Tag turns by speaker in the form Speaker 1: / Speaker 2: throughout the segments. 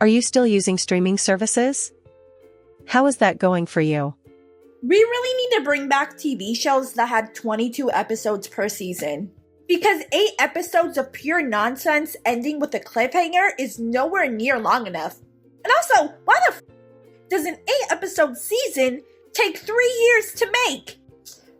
Speaker 1: Are you still using streaming services? How is that going for you?
Speaker 2: We really need to bring back TV shows that had 22 episodes per season. Because 8 episodes of pure nonsense ending with a cliffhanger is nowhere near long enough. And also, why the does an 8-episode season take 3 years to make?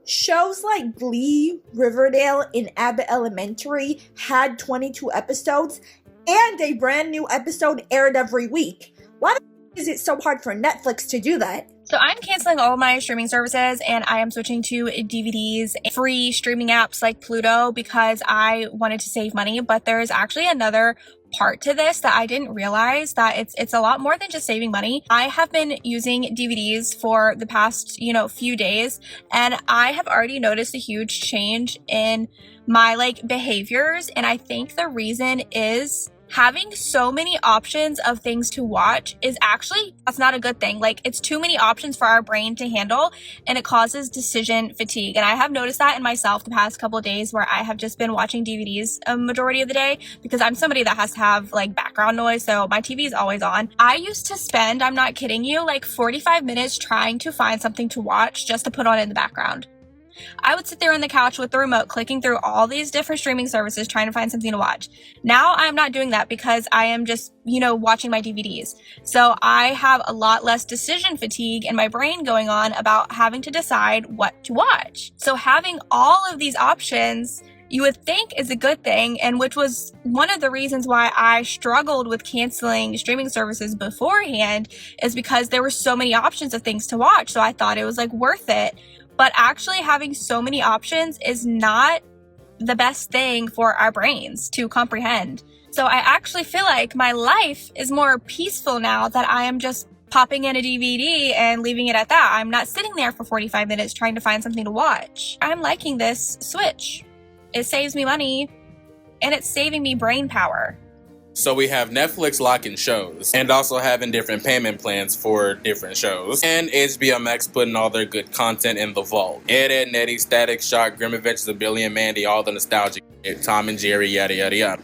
Speaker 2: Shows like Glee, Riverdale, and Abbott Elementary had 22 episodes, and a brand new episode aired every week. Why is it so hard for Netflix to do that?
Speaker 3: So I'm canceling all of my streaming services and I am switching to DVDs, free streaming apps like Pluto because I wanted to save money. But there's actually another part to this that I didn't realize, that it's a lot more than just saving money. I have been using DVDs for the past, few days, and I have already noticed a huge change in my behaviors. And I think the reason is having so many options of things to watch that's not a good thing. It's too many options for our brain to handle, and it causes decision fatigue. And I have noticed that in myself the past couple of days, where I have just been watching DVDs a majority of the day because I'm somebody that has to have background noise, so my TV is always on. I used to spend, I'm not kidding you, 45 minutes trying to find something to watch just to put on in the background. I would sit there on the couch with the remote, clicking through all these different streaming services, trying to find something to watch. Now I'm not doing that because I am just, watching my DVDs. So I have a lot less decision fatigue in my brain going on about having to decide what to watch. So having all of these options, you would think, is a good thing, and which was one of the reasons why I struggled with canceling streaming services beforehand, is because there were so many options of things to watch. So I thought it was worth it. But actually having so many options is not the best thing for our brains to comprehend. So I actually feel like my life is more peaceful now that I am just popping in a DVD and leaving it at that. I'm not sitting there for 45 minutes trying to find something to watch. I'm liking this switch. It saves me money, and it's saving me brain power.
Speaker 4: So we have Netflix locking shows and also having different payment plans for different shows. And HBO Max putting all their good content in the vault. Ed, Nettie, Static Shock, Grim Adventures of Billy and Mandy, all the nostalgic shit, Tom and Jerry, yada yada yada.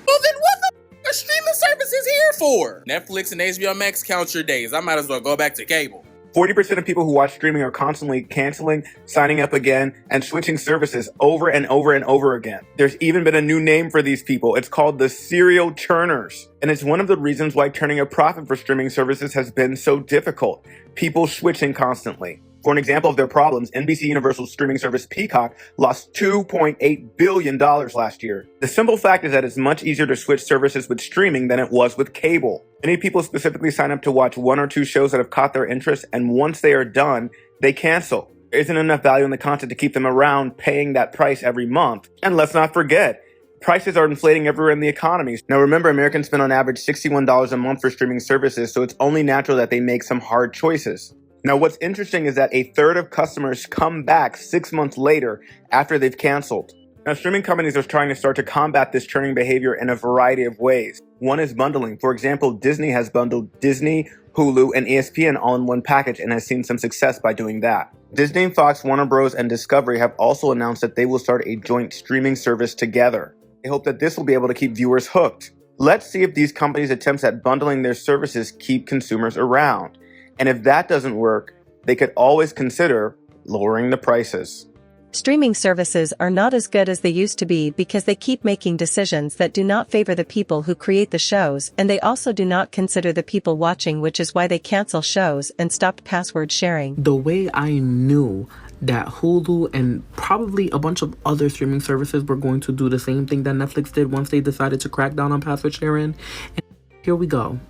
Speaker 4: Well then what the are streaming services here for? Netflix and HBO Max, count your days. I might as well go back to cable.
Speaker 5: 40% of people who watch streaming are constantly canceling, signing up again, and switching services over and over and over again. There's even been a new name for these people. It's called the serial churners. And it's one of the reasons why turning a profit for streaming services has been so difficult. People switching constantly. For an example of their problems, NBC Universal's streaming service Peacock lost $2.8 billion last year. The simple fact is that it's much easier to switch services with streaming than it was with cable. Many people specifically sign up to watch 1 or 2 shows that have caught their interest, and once they are done, they cancel. There isn't enough value in the content to keep them around paying that price every month. And let's not forget, prices are inflating everywhere in the economy. Now remember, Americans spend on average $61 a month for streaming services, so it's only natural that they make some hard choices. Now, what's interesting is that a third of customers come back 6 months later after they've canceled. Now, streaming companies are trying to start to combat this churning behavior in a variety of ways. One is bundling. For example, Disney has bundled Disney, Hulu, and ESPN all in one package and has seen some success by doing that. Disney, Fox, Warner Bros., and Discovery have also announced that they will start a joint streaming service together. They hope that this will be able to keep viewers hooked. Let's see if these companies' attempts at bundling their services keep consumers around. And if that doesn't work, they could always consider lowering the prices.
Speaker 1: Streaming services are not as good as they used to be because they keep making decisions that do not favor the people who create the shows, and they also do not consider the people watching, which is why they cancel shows and stopped password sharing.
Speaker 6: The way I knew that Hulu and probably a bunch of other streaming services were going to do the same thing that Netflix did once they decided to crack down on password sharing. And here we go.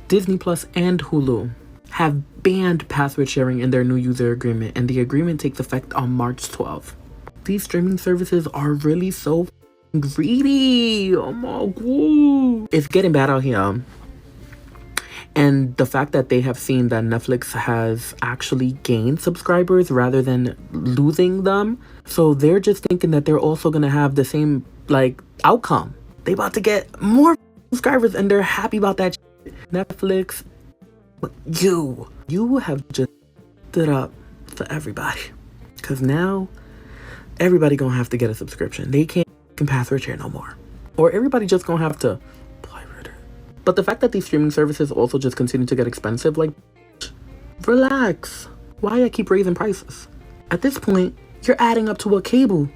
Speaker 6: Disney Plus and Hulu have banned password sharing in their new user agreement, and the agreement takes effect on March 12th. These streaming services are really so greedy. Oh my god. It's getting bad out here. And the fact that they have seen that Netflix has actually gained subscribers rather than losing them. So they're just thinking that they're also going to have the same outcome. They about to get more subscribers and they're happy about that shit. Netflix, you have just stood up for everybody, because now everybody gonna have to get a subscription. They can't password share no more, or everybody just gonna have to pirate it. But the fact that these streaming services also just continue to get expensive, like, relax. Why I keep raising prices? At this point, you're adding up to what cable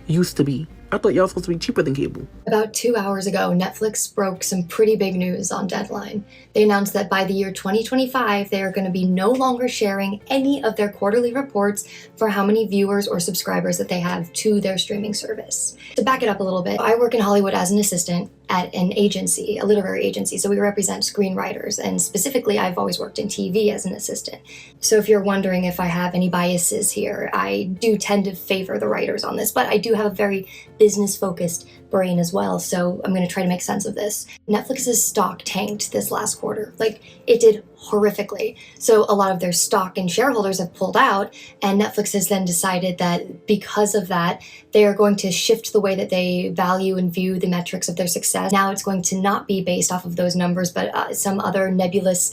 Speaker 6: used to be. I thought y'all supposed to be cheaper than cable.
Speaker 7: About 2 hours ago, Netflix broke some pretty big news on Deadline. They announced that by the year 2025, they are going to be no longer sharing any of their quarterly reports for how many viewers or subscribers that they have to their streaming service. To back it up a little bit, I work in Hollywood as an assistant at an agency, a literary agency, so we represent screenwriters, and specifically I've always worked in TV as an assistant. So if you're wondering if I have any biases here, I do tend to favor the writers on this, but I do have a very business-focused brain as well, so I'm going to try to make sense of this. Netflix's stock tanked this last quarter. Like, it did horrifically. So a lot of their stock and shareholders have pulled out, and Netflix has then decided that because of that, they are going to shift the way that they value and view the metrics of their success. Now it's going to not be based off of those numbers, but some other nebulous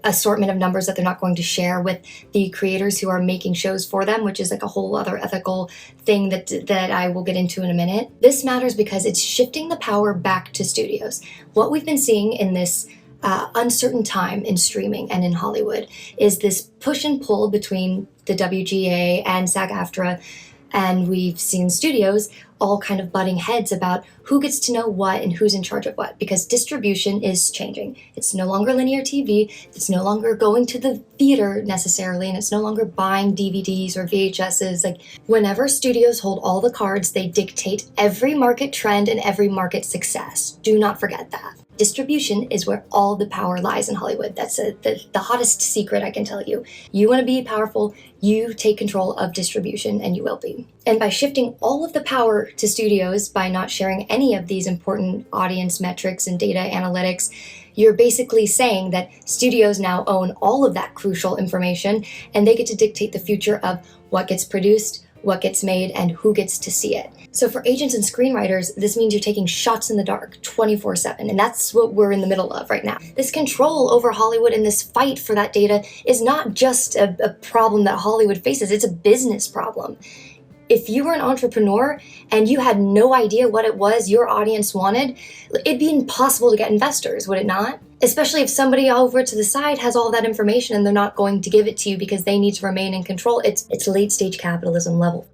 Speaker 7: assortment of numbers that they're not going to share with the creators who are making shows for them, which is like a whole other ethical thing that I will get into in a minute. This matters because it's shifting the power back to studios. What we've been seeing in this uncertain time in streaming and in Hollywood is this push and pull between the WGA and SAG-AFTRA, and we've seen studios all kind of butting heads about who gets to know what and who's in charge of what, because distribution is changing. It's no longer linear TV, it's no longer going to the theater necessarily, and it's no longer buying DVDs or VHSs. Like, whenever studios hold all the cards, they dictate every market trend and every market success. Do not forget that. Distribution is where all the power lies in Hollywood. That's the hottest secret I can tell you. You want to be powerful, you take control of distribution, and you will be. And by shifting all of the power to studios, by not sharing any of these important audience metrics and data analytics, you're basically saying that studios now own all of that crucial information, and they get to dictate the future of what gets produced, what gets made, and who gets to see it. So for agents and screenwriters, this means you're taking shots in the dark 24/7, and that's what we're in the middle of right now. This control over Hollywood and this fight for that data is not just a problem that Hollywood faces, it's a business problem. If you were an entrepreneur and you had no idea what it was your audience wanted, it'd be impossible to get investors, would it not? Especially if somebody over to the side has all that information and they're not going to give it to you because they need to remain in control. It's late stage capitalism level.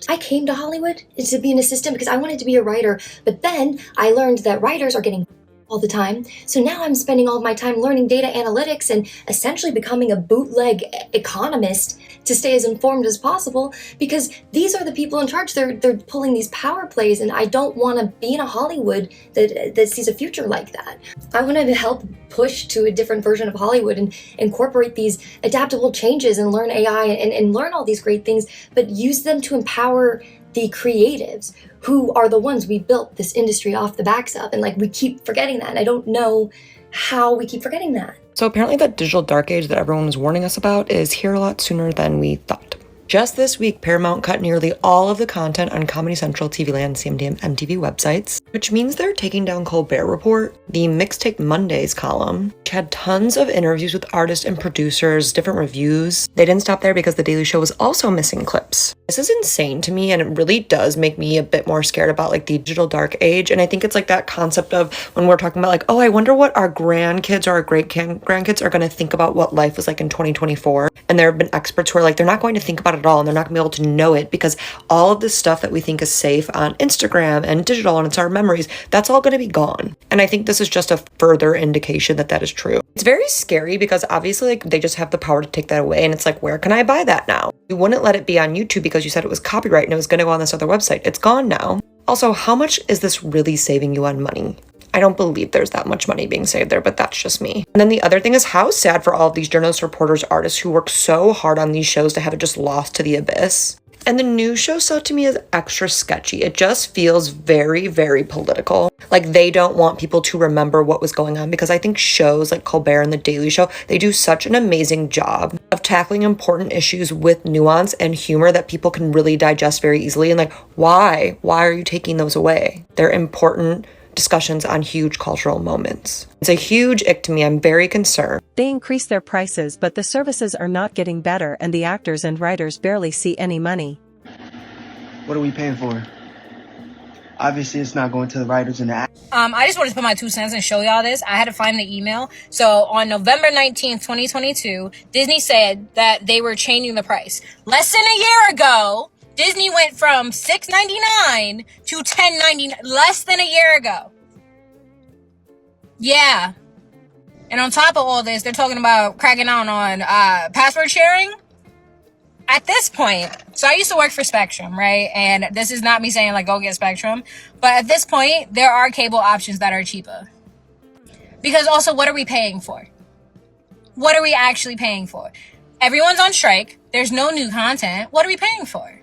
Speaker 7: I came to Hollywood to be an assistant because I wanted to be a writer, but then I learned that writers are getting all the time. So now I'm spending all of my time learning data analytics and essentially becoming a bootleg economist to stay as informed as possible, because these are the people in charge. They're pulling these power plays, and I don't want to be in a Hollywood that sees a future like that. I want to help push to a different version of Hollywood and incorporate these adaptable changes and learn AI and learn all these great things, but use them to empower the creatives who are the ones we built this industry off the backs of. And like, we keep forgetting that. And I don't know how we keep forgetting that.
Speaker 8: So apparently that digital dark age that everyone was warning us about is here a lot sooner than we thought. Just this week, Paramount cut nearly all of the content on Comedy Central, TV Land, CMT, and MTV websites, which means they're taking down Colbert Report, the Mixtape Mondays column, which had tons of interviews with artists and producers, different reviews. They didn't stop there because The Daily Show was also missing clips. This is insane to me, and it really does make me a bit more scared about like the digital dark age. And I think it's like that concept of when we're talking about like, oh, I wonder what our grandkids or our great-grandkids are going to think about what life was like in 2024. And there have been experts who are like, they're not going to think about it at all, and they're not gonna be able to know it because all of this stuff that we think is safe on Instagram and digital and it's our memories, that's all gonna be gone. And I think this is just a further indication that that is true. It's very scary because obviously like they just have the power to take that away, and it's like, where can I buy that now? You wouldn't let it be on YouTube because you said it was copyright and it was gonna go on this other website. It's gone now. Also, how much is this really saving you on money? I don't believe there's that much money being saved there, but that's just me. And then the other thing is how sad for all of these journalists, reporters, artists who work so hard on these shows to have it just lost to the abyss. And the new show so to me is extra sketchy. It just feels very, very political. Like they don't want people to remember what was going on, because I think shows like Colbert and The Daily Show, they do such an amazing job of tackling important issues with nuance and humor that people can really digest very easily. And like, why are you taking those away? They're important discussions on huge cultural moments. It's a huge ick to me. I'm very concerned.
Speaker 1: They increase their prices, but the services are not getting better, and the actors and writers barely see any money.
Speaker 9: What are we paying for? Obviously, it's not going to the writers and the actors. I just wanted to put my 2 cents and show y'all this. I had to find the email. So on November 19th, 2022, Disney said that they were changing the price. Less than a year ago, Disney went from $6.99 to $10.99. Less than a year ago. Yeah. And on top of all this, they're talking about cracking down on password sharing. At this point, so I used to work for Spectrum, right? And this is not me saying like go get Spectrum, but at this point, there are cable options that are cheaper. Because also, what are we paying for? What are we actually paying for? Everyone's on strike. There's no new content. What are we paying for?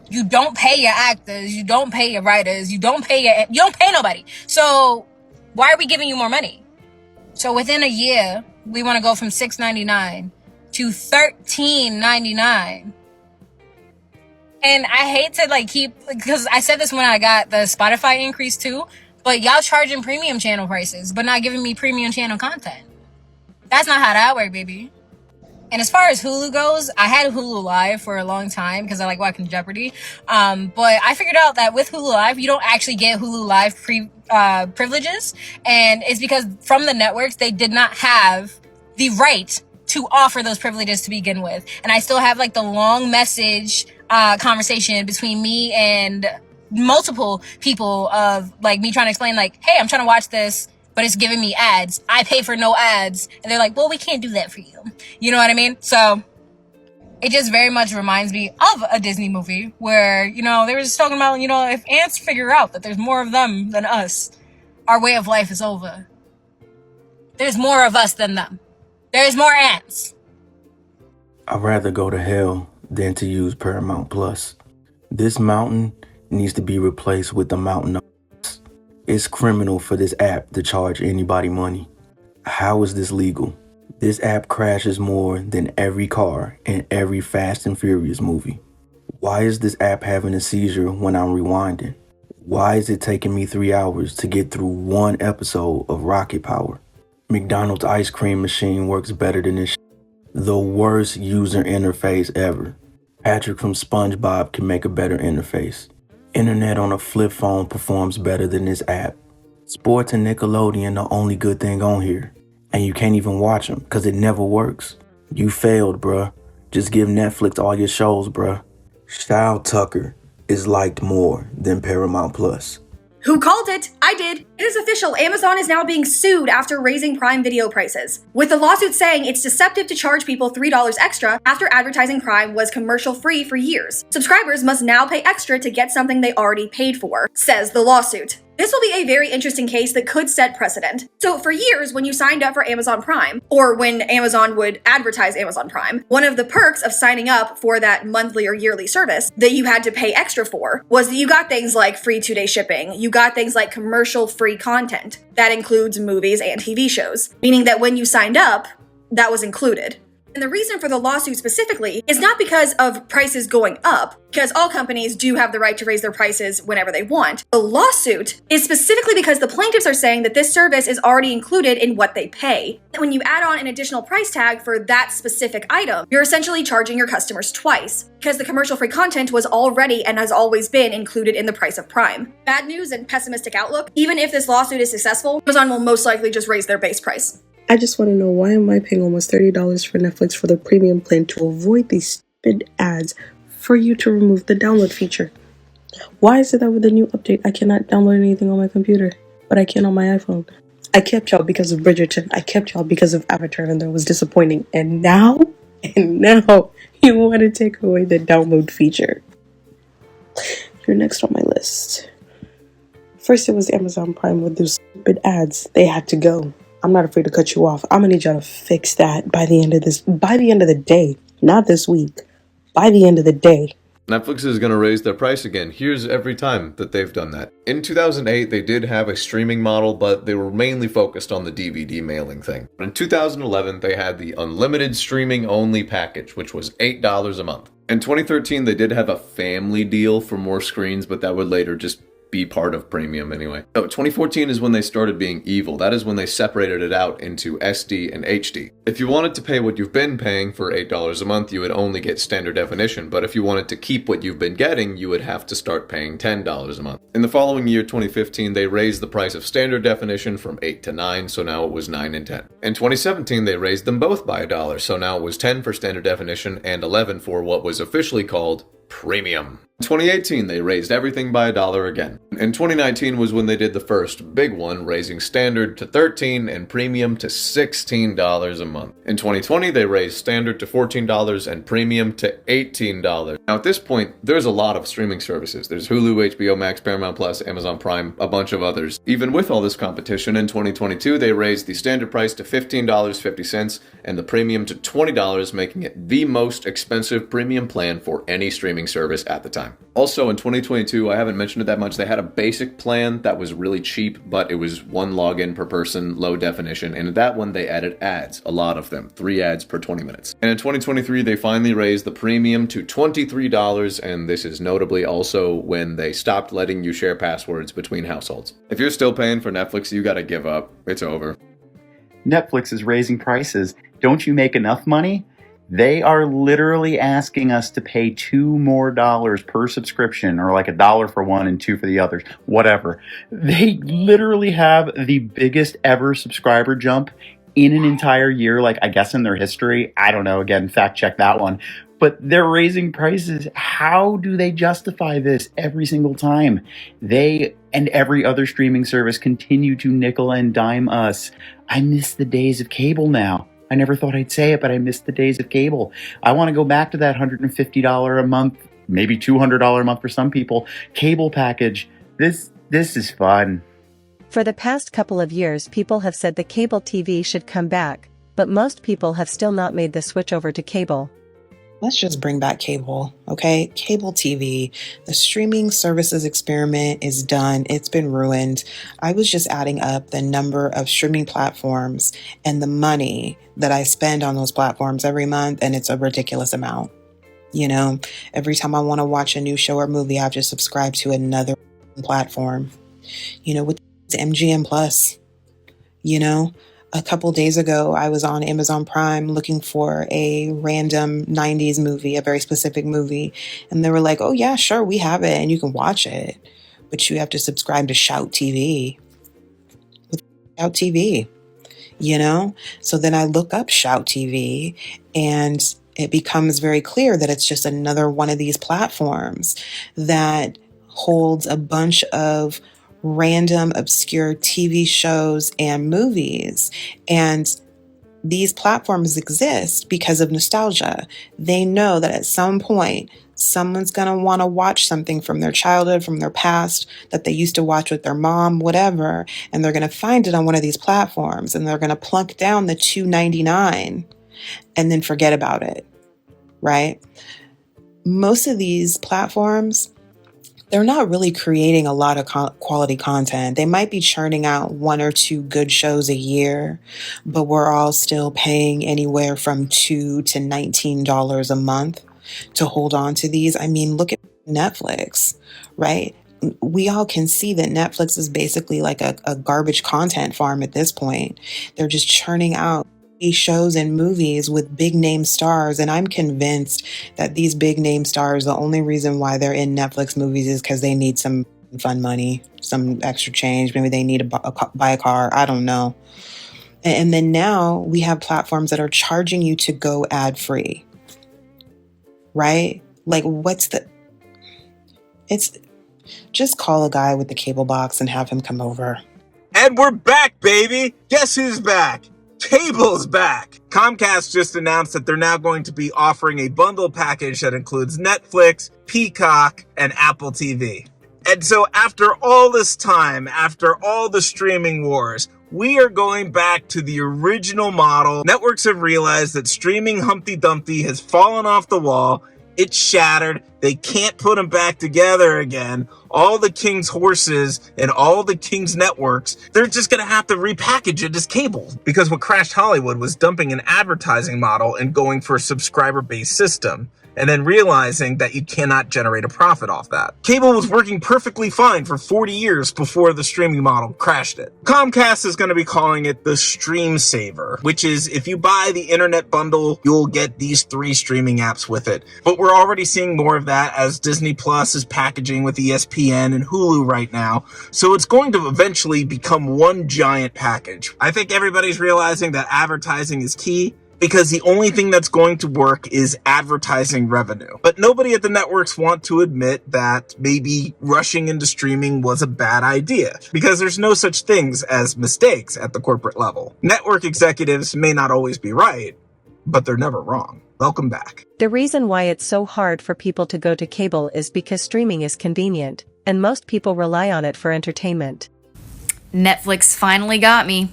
Speaker 9: You don't pay your actors. You don't pay your writers. You don't pay nobody. So why are we giving you more money? So within a year, we want to go from $6.99 to $13.99. And I hate to like because I said this when I got the Spotify increase too, but y'all charging premium channel prices, but not giving me premium channel content. That's not how that works, baby. And as far as Hulu goes, I had Hulu Live for a long time because I like watching Jeopardy. But I figured out that with Hulu Live, you don't actually get Hulu Live privileges. And it's because from the networks, they did not have the right to offer those privileges to begin with. And I still have like the long message conversation between me and multiple people of like me trying to explain like, hey, I'm trying to watch this, but it's giving me ads. I pay for no ads. And they're like, well, we can't do that for you. You know what I mean? So it just very much reminds me of a Disney movie where, you know, they were just talking about, you know, if ants figure out that there's more of them than us, our way of life is over. There's more of us than them. There's more ants.
Speaker 10: I'd rather go to hell than to use Paramount Plus. This mountain needs to be replaced with the mountain of us. It's criminal for this app to charge anybody money. How is this legal? This app crashes more than every car in every Fast and Furious movie. Why is this app having a seizure when I'm rewinding? Why is it taking me 3 hours to get through one episode of Rocket Power? McDonald's ice cream machine works better than this. The worst user interface ever. Patrick from SpongeBob can make a better interface. Internet on a flip phone performs better than this app. Sports and Nickelodeon the only good thing on here. And you can't even watch them because it never works. You failed, bruh. Just give Netflix all your shows, bruh. Shao Tucker is liked more than Paramount Plus.
Speaker 11: Who called it? I did. It is official. Amazon is now being sued after raising Prime Video prices, with the lawsuit saying it's deceptive to charge people $3 extra after advertising Prime was commercial-free for years. Subscribers must now pay extra to get something they already paid for, says the lawsuit. This will be a very interesting case that could set precedent. So for years, when you signed up for Amazon Prime, or when Amazon would advertise Amazon Prime, one of the perks of signing up for that monthly or yearly service that you had to pay extra for was that you got things like free 2-day shipping, you got things like commercial-free content. That includes movies and TV shows, meaning that when you signed up, that was included. And the reason for the lawsuit specifically is not because of prices going up, because all companies do have the right to raise their prices whenever they want. The lawsuit is specifically because the plaintiffs are saying that this service is already included in what they pay. And when you add on an additional price tag for that specific item, you're essentially charging your customers twice, because the commercial-free content was already and has always been included in the price of Prime. Bad news and pessimistic outlook, even if this lawsuit is successful, Amazon will most likely just raise their base price.
Speaker 12: I just want to know, why am I paying almost $30 for Netflix for the premium plan to avoid these stupid ads for you to remove the download feature? Why is it that with the new update I cannot download anything on my computer, but I can on my iPhone? I kept y'all because of Bridgerton. I kept y'all because of Avatar, and that was disappointing. And now you want to take away the download feature. You're next on my list. First it was Amazon Prime with those stupid ads. They had to go. I'm not afraid to cut you off. I'm gonna need y'all to fix that by the end of the day. Not this week. By the end of the day.
Speaker 13: Netflix is going to raise their price again. Here's every time that they've done that. In 2008, they did have a streaming model, but they were mainly focused on the DVD mailing thing. In 2011, they had the unlimited streaming only package, which was $8 a month. In 2013, they did have a family deal for more screens, but that would later just be part of premium anyway. So 2014 is when they started being evil. That is when they separated it out into SD and HD. If you wanted to pay what you've been paying for $8 a month, you would only get standard definition. But if you wanted to keep what you've been getting, you would have to start paying $10 a month. In the following year, 2015, they raised the price of standard definition from 8 to 9, so now it was 9 and 10. In 2017, they raised them both by $1, so now it was 10 for standard definition and 11 for what was officially called premium. In 2018, they raised everything by $1 again. In 2019 was when they did the first big one, raising standard to $13 and premium to $16 a month. In 2020, they raised standard to $14 and premium to $18. Now at this point, there's a lot of streaming services. There's Hulu, HBO Max, Paramount Plus, Amazon Prime, a bunch of others. Even with all this competition, in 2022, they raised the standard price to $15.50 and the premium to $20, making it the most expensive premium plan for any streaming service at the time. Also in 2022, I haven't mentioned it that much, they had a basic plan that was really cheap, but it was one login per person, low definition, and in that one they added ads, a lot of them, 3 ads per 20 minutes. And in 2023, they finally raised the premium to $23, and this is notably also when they stopped letting you share passwords between households. If you're still paying for Netflix, you gotta give up. It's over.
Speaker 14: Netflix is raising prices. Don't you make enough money? They are literally asking us to pay $2 more per subscription, or like $1 for one and $2 for the others, whatever. They literally have the biggest ever subscriber jump in an entire year, like I guess in their history. I don't know, again, fact check that one. But they're raising prices. How do they justify this every single time? They and every other streaming service continue to nickel and dime us. I miss the days of cable now. I never thought I'd say it, but I miss the days of cable. I want to go back to that $150 a month, maybe $200 a month for some people, cable package. This is fun.
Speaker 1: For the past couple of years, people have said the cable TV should come back, but most people have still not made the switch over to cable.
Speaker 15: Let's just bring back cable, okay? Cable TV, the streaming services experiment is done. It's been ruined. I was just adding up the number of streaming platforms and the money that I spend on those platforms every month, and it's a ridiculous amount. You know, every time I want to watch a new show or movie, I have to subscribe to another platform. You know, with MGM Plus, you know, a couple days ago, I was on Amazon Prime looking for a random 90s movie, a very specific movie. And they were like, oh yeah, sure, we have it and you can watch it. But you have to subscribe to Shout TV. With Shout TV, you know? So then I look up Shout TV and it becomes very clear that it's just another one of these platforms that holds a bunch of random obscure TV shows and movies. And these platforms exist because of nostalgia. They know that at some point, someone's going to want to watch something from their childhood, from their past, that they used to watch with their mom, whatever, and they're going to find it on one of these platforms, and they're going to plunk down the $2.99 and then forget about it, right? Most of these platforms, they're not really creating a lot of quality content. They might be churning out 1 or 2 good shows a year, but we're all still paying anywhere from $2 to $19 a month to hold on to these. I mean, look at Netflix, right? We all can see that Netflix is basically like a garbage content farm at this point. They're just churning out these shows and movies with big name stars, and I'm convinced that these big name stars, the only reason why they're in Netflix movies is because they need some fun money, some extra change. Maybe they need to buy a car. I don't know. And then now we have platforms that are charging you to go ad free, right? Like, it's just call a guy with the cable box and have him come over.
Speaker 16: And we're back, baby. Guess who's back? Cable's back. Comcast just announced that they're now going to be offering a bundle package that includes Netflix, Peacock, and Apple TV. And so after all this time, after all the streaming wars, we are going back to the original model. Networks have realized that streaming Humpty Dumpty has fallen off the wall. It's shattered. They can't put them back together again. All the king's horses and all the king's networks, they're just going to have to repackage it as cable. Because what crashed Hollywood was dumping an advertising model and going for a subscriber-based system. and then realizing that you cannot generate a profit off that. Cable was working perfectly fine for 40 years before the streaming model crashed it. Comcast is going to be calling it the Stream Saver, which is if you buy the internet bundle, you'll get these 3 streaming apps with it. But we're already seeing more of that as Disney Plus is packaging with ESPN and Hulu right now. So it's going to eventually become one giant package. I think everybody's realizing that advertising is key, because the only thing that's going to work is advertising revenue. But nobody at the networks want to admit that maybe rushing into streaming was a bad idea, because there's no such things as mistakes at the corporate level. Network executives may not always be right, but they're never wrong. Welcome back.
Speaker 1: The reason why it's so hard for people to go to cable is because streaming is convenient, and most people rely on it for entertainment.
Speaker 17: Netflix finally got me.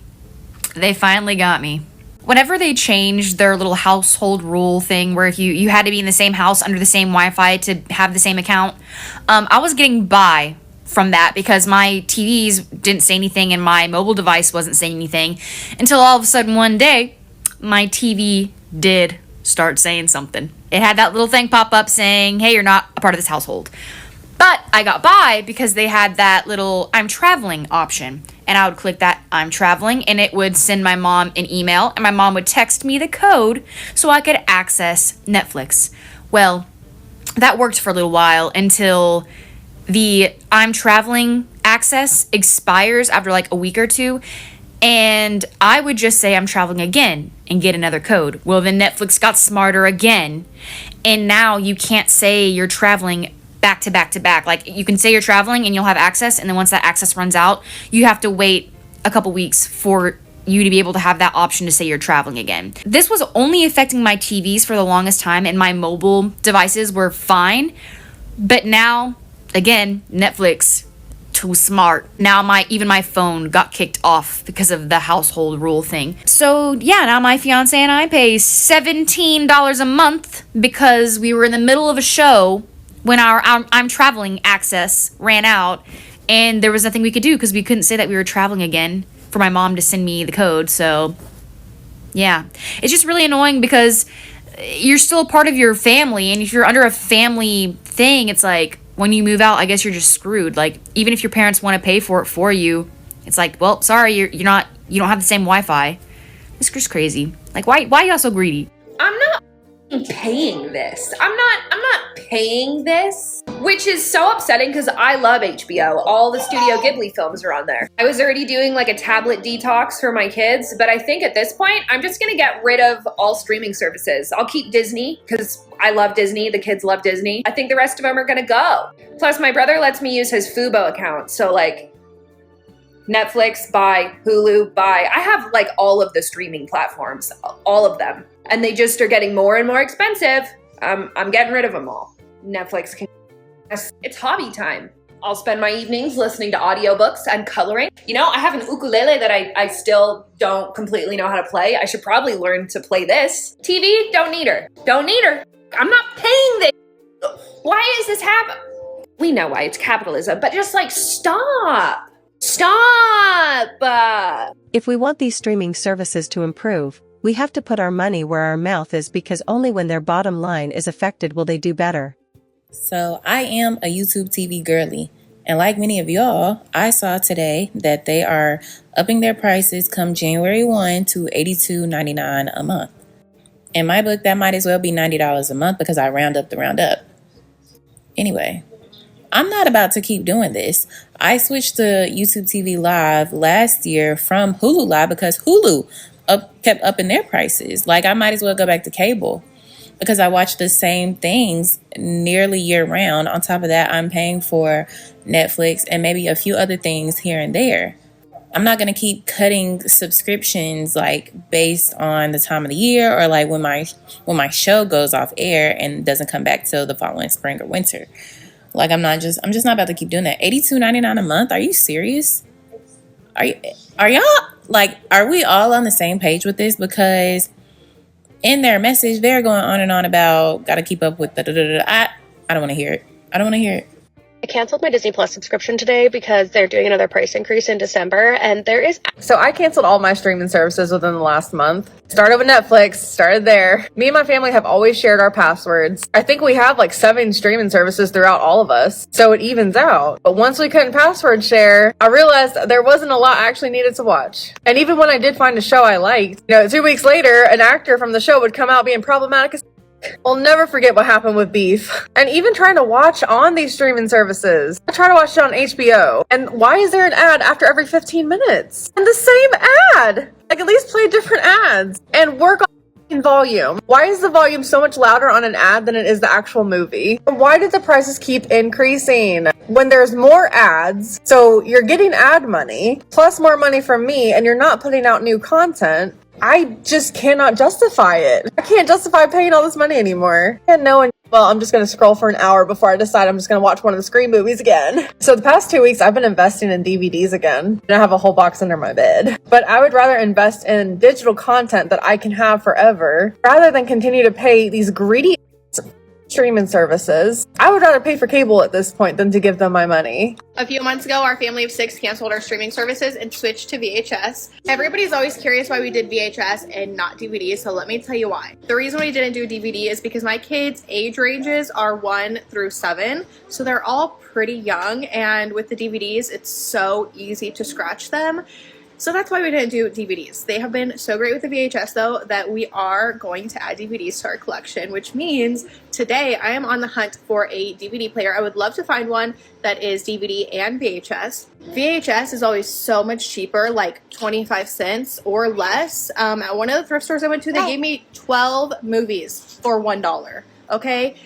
Speaker 17: They finally got me. Whenever they changed their little household rule thing where you had to be in the same house under the same Wi-Fi to have the same account, I was getting by from that because my TVs didn't say anything and my mobile device wasn't saying anything until all of a sudden one day, my TV did start saying something. It had that little thing pop up saying, hey, you're not a part of this household. But I got by because they had that little I'm traveling option. And I would click that I'm traveling and it would send my mom an email and my mom would text me the code so I could access Netflix. Well, that worked for a little while until the I'm traveling access expires after like a week or two. And I would just say I'm traveling again and get another code. Well, then Netflix got smarter again. And now you can't say you're traveling back to back to back. Like you can say you're traveling and you'll have access, and then once that access runs out, you have to wait a couple weeks for you to be able to have that option to say you're traveling again. This was only affecting my TVs for the longest time, and my mobile devices were fine. But now, again, Netflix, too smart. Now even my phone got kicked off because of the household rule thing. So yeah, now my fiance and I pay $17 a month because we were in the middle of a show when our I'm traveling access ran out and there was nothing we could do because we couldn't say that we were traveling again for my mom to send me the code. So yeah, it's just really annoying because you're still a part of your family, and if you're under a family thing, it's like when you move out, I guess you're just screwed. Like even if your parents want to pay for it for you, it's like, well, sorry, you don't have the same Wi-Fi. It's just crazy. Like why y'all so greedy?
Speaker 18: I'm not paying this. I'm not paying this, which is so upsetting because I love HBO. All the Studio Ghibli films are on there. I was already doing like a tablet detox for my kids, but I think at this point, I'm just gonna get rid of all streaming services. I'll keep Disney because I love Disney. The kids love Disney. I think the rest of them are gonna go. Plus, my brother lets me use his Fubo account. So like Netflix, buy, Hulu, buy. I have like all of the streaming platforms, all of them. And they just are getting more and more expensive. I'm getting rid of them all. Netflix can. It's hobby time. I'll spend my evenings listening to audiobooks and coloring. You know, I have an ukulele that I still don't completely know how to play. I should probably learn to play this. TV, don't need her. Don't need her. I'm not paying this. Why is this happening? We know why, it's capitalism, but just like stop. Stop!
Speaker 1: If we want these streaming services to improve, we have to put our money where our mouth is, because only when their bottom line is affected will they do better.
Speaker 19: So I am a YouTube TV girly, and like many of y'all, I saw today that they are upping their prices come January 1 to $82.99 a month. In my book, that might as well be $90 a month because I round up the round up. Anyway, I'm not about to keep doing this. I switched to YouTube TV Live last year from Hulu Live because Hulu kept upping their prices. Like I might as well go back to cable because I watch the same things nearly year round. On top of that, I'm paying for Netflix and maybe a few other things here and there. I'm not going to keep cutting subscriptions like based on the time of the year or like when my show goes off air and doesn't come back till the following spring or winter. Like I'm just not about to keep doing that. $82.99 a month? Are you serious? Are y'all like, are we all on the same page with this? Because in their message, they're going on and on about gotta keep up with the I don't want to hear it. I don't want to hear it.
Speaker 20: I canceled my Disney Plus subscription today because they're doing another price increase in December, and there is...
Speaker 21: So I canceled all my streaming services within the last month. Started with Netflix, started there. Me and my family have always shared our passwords. I think we have like 7 streaming services throughout all of us, so it evens out. But once we couldn't password share, I realized there wasn't a lot I actually needed to watch. And even when I did find a show I liked, 2 weeks later, an actor from the show would come out being problematic as... I'll never forget what happened with Beef. And even trying to watch on these streaming services. I try to watch it on HBO. And why is there an ad after every 15 minutes? And the same ad! Like, at least play different ads. And work on volume. Why is the volume so much louder on an ad than it is the actual movie? And why did the prices keep increasing? When there's more ads, so you're getting ad money, plus more money from me, and you're not putting out new content, I just cannot justify it. I can't justify paying all this money anymore. And knowing, well, I'm just going to scroll for an hour before I decide I'm just going to watch one of the Scream movies again. So the past 2 weeks, I've been investing in DVDs again. And I have a whole box under my bed. But I would rather invest in digital content that I can have forever, rather than continue to pay these greedy streaming services. I would rather pay for cable at this point than to give them my money.
Speaker 22: A few months ago, our family of 6 canceled our streaming services and switched to VHS. Everybody's always curious why we did VHS and not DVD, so let me tell you why. The reason we didn't do DVD is because my kids' age ranges are 1 through 7, so they're all pretty young, and with the DVDs, it's so easy to scratch them. So that's why we didn't do DVDs. They have been so great with the VHS though that we are going to add DVDs to our collection, which means today I am on the hunt for a DVD player. I would love to find one that is DVD and VHS. VHS is always so much cheaper, like 25 cents or less. At one of the thrift stores I went to, they gave me 12 movies for $1, okay?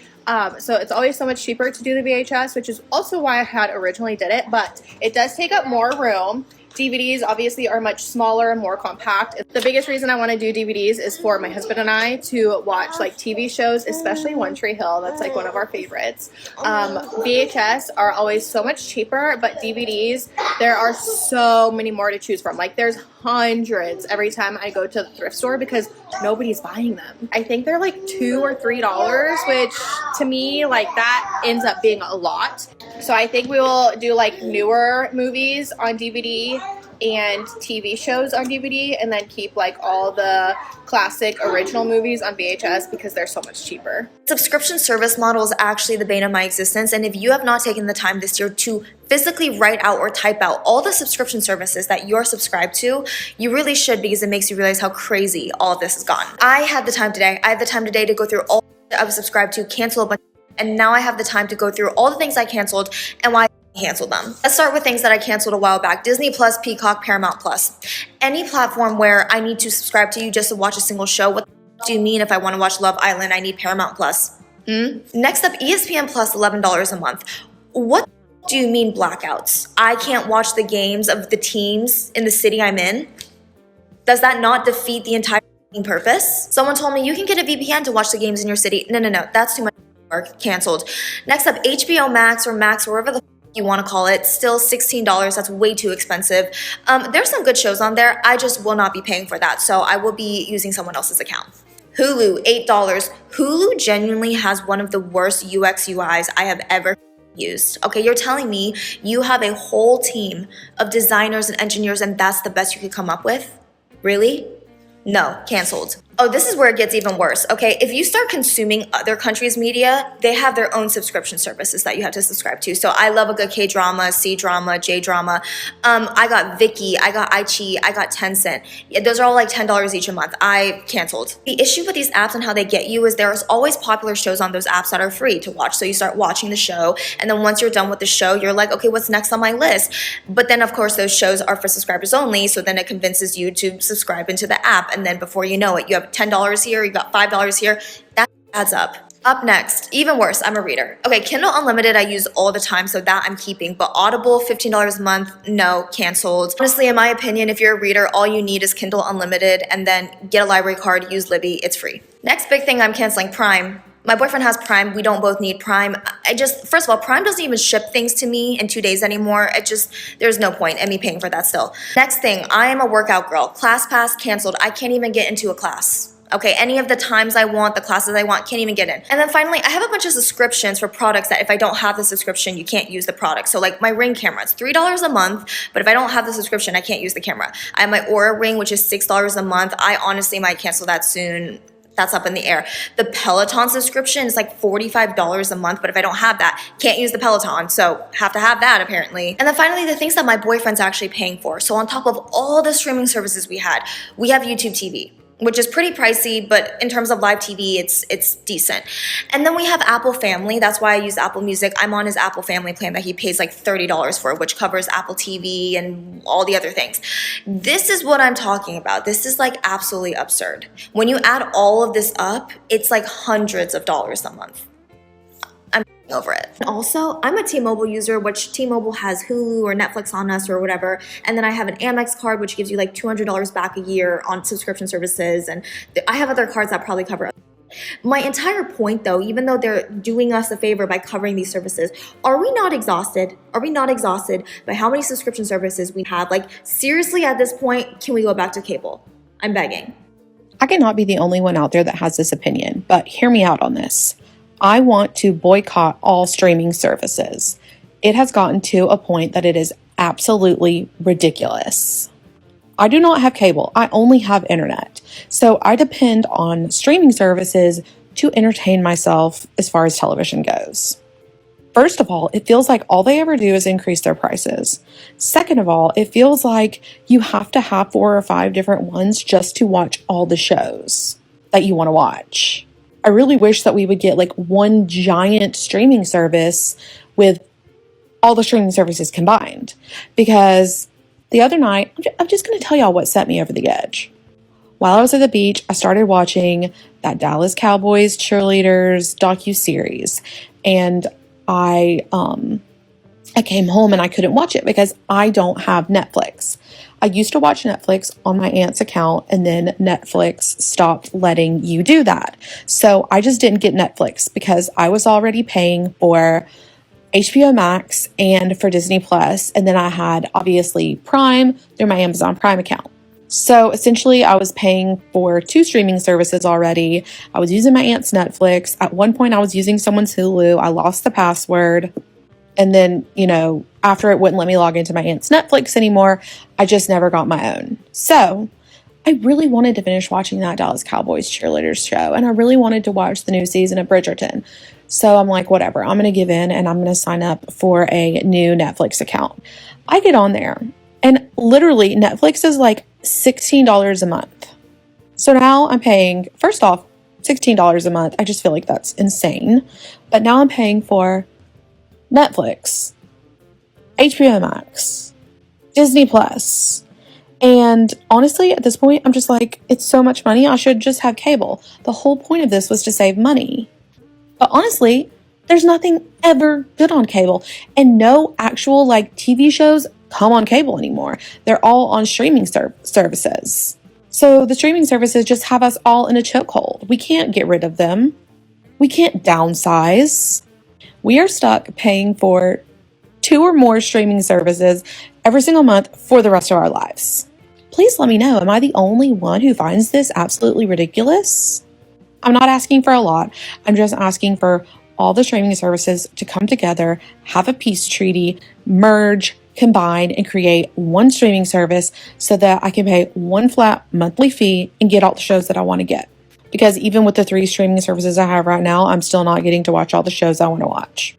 Speaker 22: So it's always so much cheaper to do the VHS, which is also why I had originally did it, but it does take up more room. DVDs obviously are much smaller and more compact. The biggest reason I want to do DVDs is for my husband and I to watch like TV shows, especially One Tree Hill. That's like one of our favorites. VHS are always so much cheaper, but DVDs, there are so many more to choose from. Like there's hundreds every time I go to the thrift store because nobody's buying them. I think they're like $2 or $3, which to me, like that ends up being a lot. So I think we will do like newer movies on DVD and TV shows on DVD, and then keep like all the classic original movies on VHS because they're so much cheaper.
Speaker 7: Subscription service model is actually the bane of my existence, and if you have not taken the time this year to physically write out or type out all the subscription services that you're subscribed to, you really should, because it makes you realize how crazy all of this has gone. I had the time today. I have the time today to go through all that I was subscribed to, cancel a bunch, and now I have the time to go through all the things I canceled and why I canceled them. Let's start with things that I canceled a while back. Disney Plus, Peacock, Paramount Plus. Any platform where I need to subscribe to you just to watch a single show. What do you mean if I want to watch Love Island, I need Paramount Plus? Next up, ESPN Plus, $11 a month. What do you mean blackouts? I can't watch the games of the teams in the city I'm in? Does that not defeat the entire purpose? Someone told me you can get a VPN to watch the games in your city. No, that's too much work. Canceled. Next up, HBO Max or Max, wherever the you want to call it, still $16. That's way too expensive. There's some good shows on there. I just will not be paying for that, so I will be using someone else's account. Hulu, $8. Hulu genuinely has one of the worst UX UIs I have ever used. Okay, you're telling me you have a whole team of designers and engineers and that's the best you could come up with? Really? No, canceled. Oh, this is where it gets even worse, okay? If you start consuming other countries' media, they have their own subscription services that you have to subscribe to. So I love a good K-drama, C-drama, J-drama. I got Viki, I got iQIYI, I got Tencent. Yeah, those are all like $10 each a month. I canceled. The issue with these apps and how they get you is there's always popular shows on those apps that are free to watch. So you start watching the show, and then once you're done with the show, you're like, okay, what's next on my list? But then, of course, those shows are for subscribers only, so then it convinces you to subscribe into the app, and then before you know it, you have $10 here, you got $5 here. That adds up. Up next, even worse, I'm a reader. Okay, Kindle Unlimited I use all the time, so that I'm keeping. But Audible, $15 a month, no, canceled. Honestly, in my opinion, if you're a reader, all you need is Kindle Unlimited and then get a library card, use Libby, it's free. Next big thing I'm canceling, Prime. My boyfriend has Prime, we don't both need Prime. First of all, Prime doesn't even ship things to me in 2 days anymore. There's no point in me paying for that still. Next thing, I am a workout girl. ClassPass canceled. I can't even get into a class.
Speaker 2: Okay, any of the times I want, the classes I want, can't even get in. And then finally, I have a bunch of subscriptions for products that if I don't have the subscription, you can't use the product. So like my Ring camera, it's $3 a month, but if I don't have the subscription, I can't use the camera. I have my Aura Ring, which is $6 a month. I honestly might cancel that soon. That's up in the air. The Peloton subscription is like $45 a month, but if I don't have that, can't use the Peloton, so have to have that apparently. And then finally, the things that my boyfriend's actually paying for. So on top of all the streaming services we have YouTube TV, which is pretty pricey, but in terms of live TV, it's decent. And then we have Apple Family. That's why I use Apple Music. I'm on his Apple Family plan that he pays like $30 for, which covers Apple TV and all the other things. This is what I'm talking about. This is like absolutely absurd. When you add all of this up, it's like hundreds of dollars a month. I'm over it. And also, I'm a T-Mobile user, which T-Mobile has Hulu or Netflix on us or whatever. And then I have an Amex card, which gives you like $200 back a year on subscription services. And I have other cards that probably cover it. My entire point though, even though they're doing us a favor by covering these services, are we not exhausted? Are we not exhausted by how many subscription services we have? Like seriously, at this point, can we go back to cable? I'm begging.
Speaker 3: I cannot be the only one out there that has this opinion, but hear me out on this. I want to boycott all streaming services. It has gotten to a point that it is absolutely ridiculous. I do not have cable. I only have internet. So I depend on streaming services to entertain myself as far as television goes. First of all, it feels like all they ever do is increase their prices. Second of all, it feels like you have to have 4 or 5 different ones just to watch all the shows that you want to watch. I really wish that we would get like one giant streaming service with all the streaming services combined. Because the other night, I'm just going to tell y'all what set me over the edge. While I was at the beach, I started watching that Dallas Cowboys cheerleaders docuseries. And I came home and I couldn't watch it because I don't have Netflix. I used to watch Netflix on my aunt's account, and then Netflix stopped letting you do that. So I just didn't get Netflix because I was already paying for HBO Max and for Disney Plus, and then I had obviously Prime through my Amazon Prime account. So essentially I was paying for 2 streaming services already. I was using my aunt's Netflix. At one point I was using someone's Hulu. I lost the password. And then, after it wouldn't let me log into my aunt's Netflix anymore, I just never got my own. So I really wanted to finish watching that Dallas Cowboys cheerleaders show. And I really wanted to watch the new season of Bridgerton. So I'm like, whatever, I'm going to give in and I'm going to sign up for a new Netflix account. I get on there and literally Netflix is like $16 a month. So now I'm paying, first off, $16 a month. I just feel like that's insane. But now I'm paying for Netflix, HBO Max, Disney Plus. And honestly, at this point, I'm just like, it's so much money. I should just have cable. The whole point of this was to save money. But honestly, there's nothing ever good on cable. And no actual TV shows come on cable anymore. They're all on streaming services. So the streaming services just have us all in a chokehold. We can't get rid of them. We can't downsize. We are stuck paying for 2 or more streaming services every single month for the rest of our lives. Please let me know, am I the only one who finds this absolutely ridiculous? I'm not asking for a lot. I'm just asking for all the streaming services to come together, have a peace treaty, merge, combine, and create one streaming service so that I can pay one flat monthly fee and get all the shows that I want to get. Because even with the 3 streaming services I have right now, I'm still not getting to watch all the shows I want to watch.